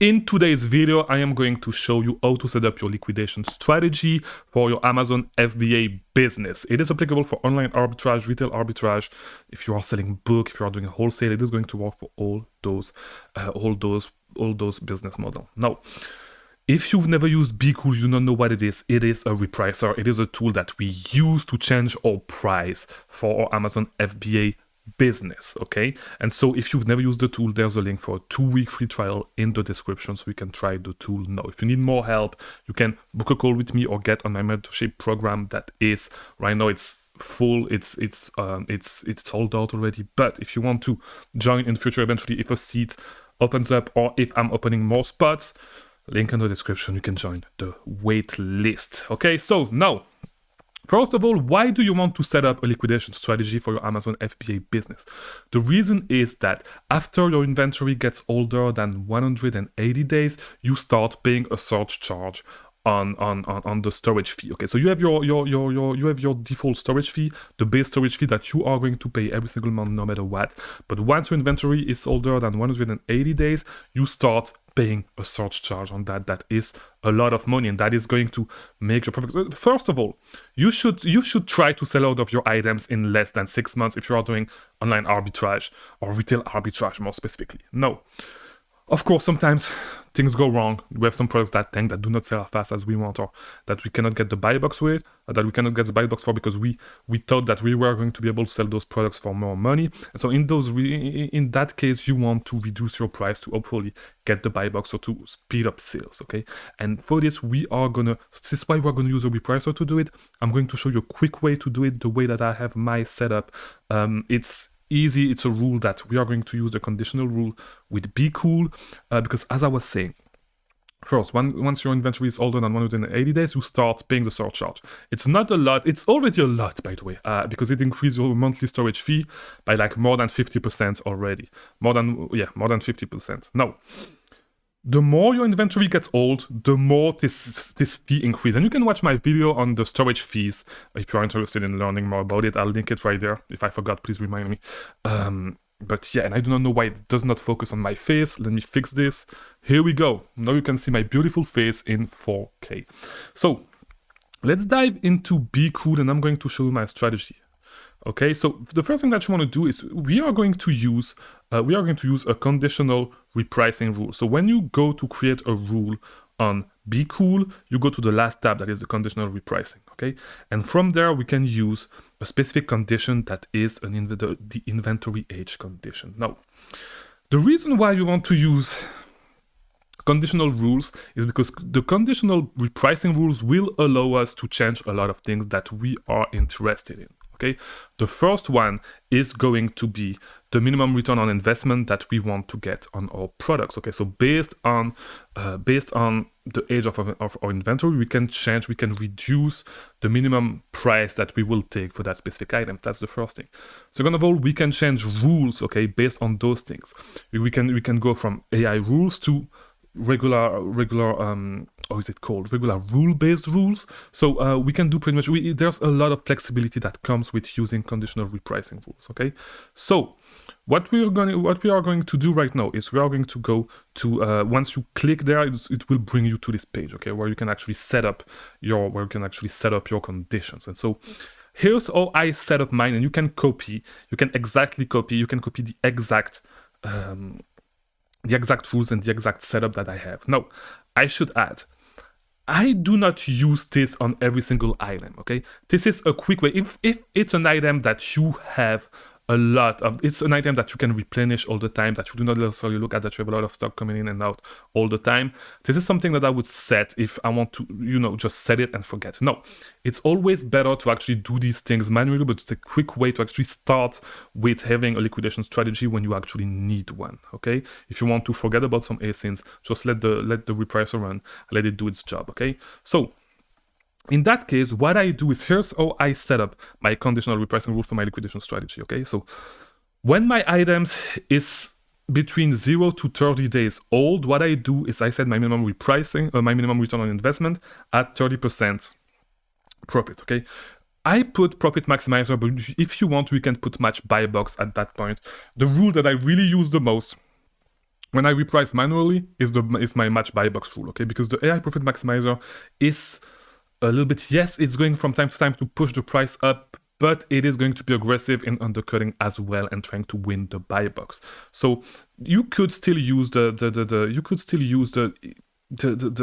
In today's video, I am going to show you how to set up your liquidation strategy for your Amazon FBA business. It is applicable for online arbitrage, retail arbitrage. If you are selling book, if you are doing a wholesale, it is going to work for all those business models. Now, if you've never used BeCool, you do not know what it is. It is a repricer. It is a tool that we use to change our price for our Amazon FBA business, okay? And so if you've never used the tool, there's a link for a 2-week free trial in the description so you can try the tool now. If you need more help, you can book a call with me or get on my mentorship program that is right now it's full, it's sold out already. But if you want to join in the future eventually, if a seat opens up or if I'm opening more spots, link in the description, you can join the wait list. Okay, so now, first of all, why do you want to set up a liquidation strategy for your Amazon FBA business? The reason is that after your inventory gets older than 180 days, you start paying a surge charge on the storage fee. Okay, so you have your default storage fee, the base storage fee that you are going to pay every single month no matter what. But once your inventory is older than 180 days, you start paying a surge charge on that. That is a lot of money, and that is going to make your profit. First of all, you should try to sell out of your items in less than 6 months if you are doing online arbitrage or retail arbitrage more specifically. No. Of course, sometimes things go wrong. We have some products that tank, that do not sell as fast as we want, or that we cannot get the buy box with, or that we cannot get the buy box for because we thought that we were going to be able to sell those products for more money. And so in that case, you want to reduce your price to hopefully get the buy box or to speed up sales, okay? And for this, this is why we're gonna use a repricer to do it. I'm going to show you a quick way to do it, the way that I have my setup. It's easy. It's a rule that we are going to use the conditional rule with BeCool because, as I was saying, first, once your inventory is older than 180 days, you start paying the surcharge. It's not a lot. It's already a lot, by the way, because it increases your monthly storage fee by like more than 50% already. More than 50%. Now, the more your inventory gets old, the more this fee increases. And you can watch my video on the storage fees if you're interested in learning more about it. I'll link it right there. If I forgot, please remind me. But yeah, and I do not know why it does not focus on my face. Let me fix this. Here we go. Now you can see my beautiful face in 4K. So let's dive into BeCool, and I'm going to show you my strategy. Okay, so the first thing that you want to do is we are going to use a conditional repricing rule. So when you go to create a rule on BeCool, you go to the last tab that is the conditional repricing. Okay, and from there we can use a specific condition that is the inventory age condition. Now, the reason why you want to use conditional rules is because the conditional repricing rules will allow us to change a lot of things that we are interested in. Okay, the first one is going to be the minimum return on investment that we want to get on our products. Okay, so based on the age of our inventory, we can reduce the minimum price that we will take for that specific item. That's the first thing. Second of all, we can change rules. Okay, based on those things, we can go from AI rules to regular rule-based rules. So we can do pretty much, there's a lot of flexibility that comes with using conditional repricing rules. Okay, so what we are going to do right now is we are going to go to once you click there, it will bring you to this page, okay, where you can actually set up your conditions. And so here's how I set up mine, and you can copy the exact rules and the exact setup that I have. Now, I should add, I do not use this on every single item, okay? This is a quick way. If it's an item that you have a lot of, it's an item that you can replenish all the time, that you do not necessarily look at, that you have a lot of stock coming in and out all the time. This is something that I would set if I want to, just set it and forget. No, it's always better to actually do these things manually, but it's a quick way to actually start with having a liquidation strategy when you actually need one, okay? If you want to forget about some asins, just let the repricer run, let it do its job, okay? So in that case, what I do is, here's how I set up my conditional repricing rule for my liquidation strategy, okay? So when my items is between 0 to 30 days old, what I do is I set my minimum repricing, my minimum return on investment at 30% profit, okay? I put profit maximizer, but if you want, we can put match buy box at that point. The rule that I really use the most when I reprice manually is my match buy box rule, okay? Because the AI profit maximizer is a little bit, yes, it's going from time to time to push the price up, but it is going to be aggressive in undercutting as well and trying to win the buy box. So you could still use the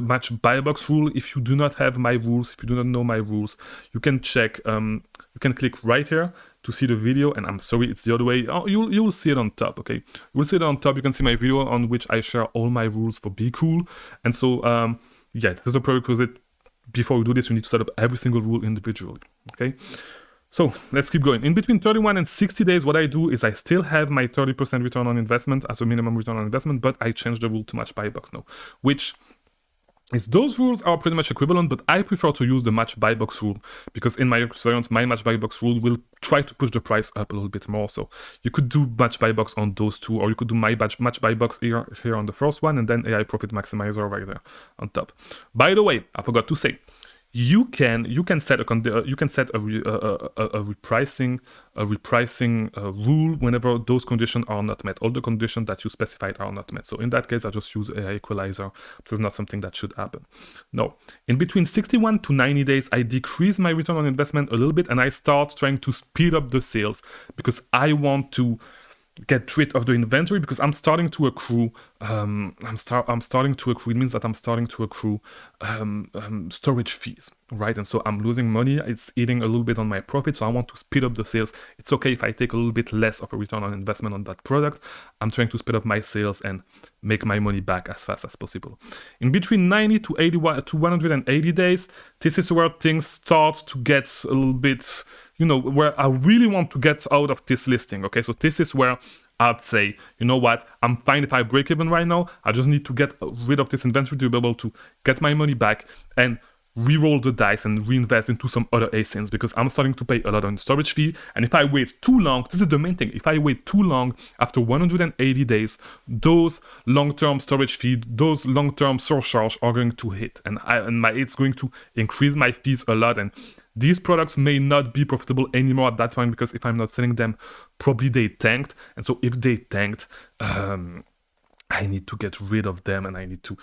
match buy box rule if you do not have my rules, if you do not know my rules. You can check, you can click right here to see the video, and I'm sorry, it's the other way. Oh, you will see it on top, okay? You will see it on top. You can see my video on which I share all my rules for Be Cool. And so, yeah, there's a prerequisite. Before you do this, you need to set up every single rule individually, okay? So let's keep going. In between 31 and 60 days, what I do is I still have my 30% return on investment as a minimum return on investment, but I change the rule to match buy box now, which is those rules are pretty much equivalent, but I prefer to use the match buy box rule because in my experience, my match buy box rule will try to push the price up a little bit more. So you could do match buy box on those two, or you could do my match buy box here on the first one, and then AI profit maximizer right there on top. By the way, I forgot to say, you can set a repricing rule whenever those conditions are not met. All the conditions that you specified are not met. So in that case, I just use AI equalizer. This is not something that should happen. No, in between 61 to 90 days, I decrease my return on investment a little bit, and I start trying to speed up the sales because I want to get rid of the inventory because I'm starting to accrue. I'm starting to accrue. It means that I'm starting to accrue storage fees, right? And so I'm losing money. It's eating a little bit on my profit. So I want to speed up the sales. It's okay if I take a little bit less of a return on investment on that product. I'm trying to speed up my sales and make my money back as fast as possible. In between 90 to 180 days, this is where things start to get a little bit, where I really want to get out of this listing. Okay, so this is where I'd say, you know what, I'm fine if I break even right now. I just need to get rid of this inventory to be able to get my money back and re-roll the dice and reinvest into some other ASINs because I'm starting to pay a lot on storage fee. And if I wait too long, this is the main thing. If I wait too long, after 180 days, those long-term storage fee, those long-term surcharge are going to hit, and it's going to increase my fees a lot. And these products may not be profitable anymore at that point because if I'm not selling them, probably they tanked. And so if they tanked, I need to get rid of them, and I need to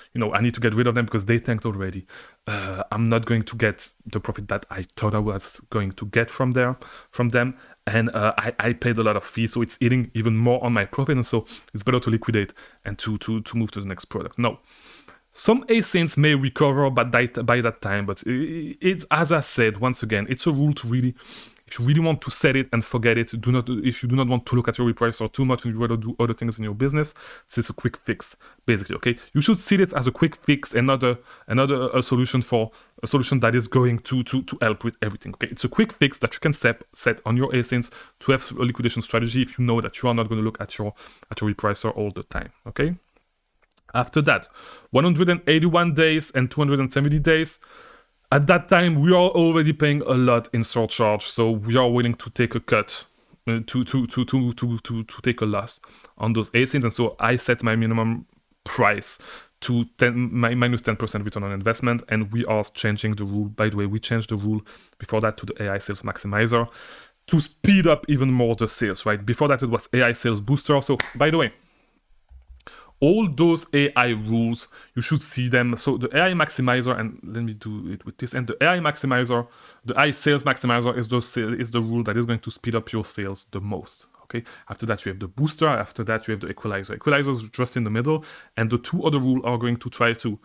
get rid of them because they tanked already. I'm not going to get the profit that I thought I was going to get from them, and I paid a lot of fees, so it's eating even more on my profit, and so it's better to liquidate and to move to the next product. Now, some ASINs may recover by that time, but it's, as I said, once again, it's a rule to really, if you really want to set it and forget it, if you do not want to look at your repricer too much and you'd rather do other things in your business, this is a quick fix, basically, okay? You should see this as a quick fix and not a solution that is going to help with everything, okay? It's a quick fix that you can set on your ASINs to have a liquidation strategy if you know that you are not going to look at your repricer all the time, okay? After that, 181 days and 270 days, at that time, we are already paying a lot in surcharge, so we are willing to take a cut, to take a loss on those ASINs, and so I set my minimum price to minus 10% return on investment, and we are changing the rule. By the way, we changed the rule before that to the AI sales maximizer to speed up even more the sales, right? Before that, it was AI sales booster. So, by the way, all those AI rules, you should see them. So the AI maximizer, and let me do it with this, and the AI maximizer, the AI sales maximizer is the rule that is going to speed up your sales the most. Okay. After that, you have the booster. After that, you have the equalizer. Equalizer is just in the middle, and the two other rules are going to try to,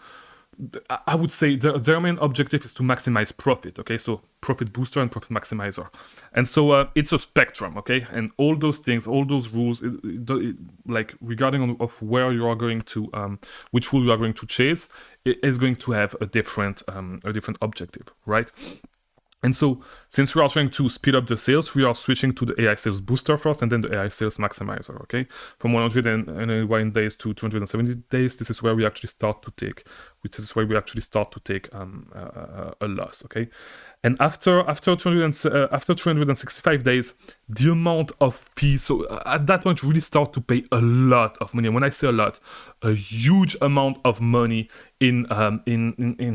I would say their main objective is to maximize profit, okay? So profit booster and profit maximizer. And so it's a spectrum, okay? And all those things, all those rules, like regarding of where you are going to, which rule you are going to chase, it is going to have a different objective, right? And so, since we are trying to speed up the sales, we are switching to the AI sales booster first, and then the AI sales maximizer, okay? From 181 days to 270 days, this is where we actually start to take, a loss, okay? And after 365 days, the amount of fees, so at that point, you really start to pay a lot of money. And when I say a lot, a huge amount of money in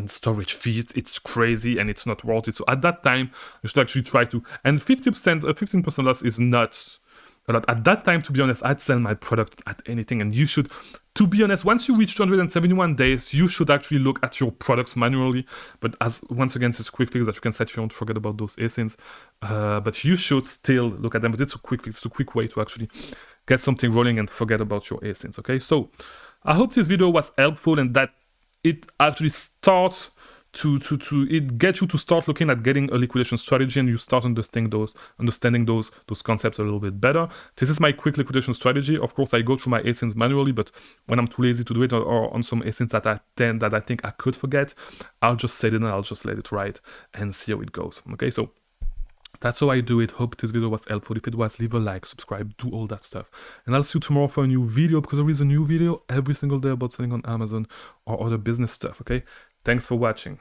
storage fees. It's crazy and it's not worth it. So at that time, you should actually try to, and 15% loss is not a lot. At that time, to be honest, I'd sell my product at anything. And you should, to be honest, once you reach 271 days, you should actually look at your products manually. But as once again, it's a quick fix that you can set. You don't forget about those asins. But you should still look at them. But it's a quick fix. It's a quick way to actually get something rolling and forget about your asins. Okay, so I hope this video was helpful and that it actually starts it gets you to start looking at getting a liquidation strategy, and you start understanding those concepts a little bit better. This is my quick liquidation strategy. Of course, I go through my asins manually, but when I'm too lazy to do it, or on some asins that I think I could forget, I'll just set it and I'll just let it ride and see how it goes. Okay, so that's how I do it. Hope this video was helpful. If it was, leave a like, subscribe, do all that stuff. And I'll see you tomorrow for a new video, because there is a new video every single day about selling on Amazon or other business stuff, okay? Thanks for watching.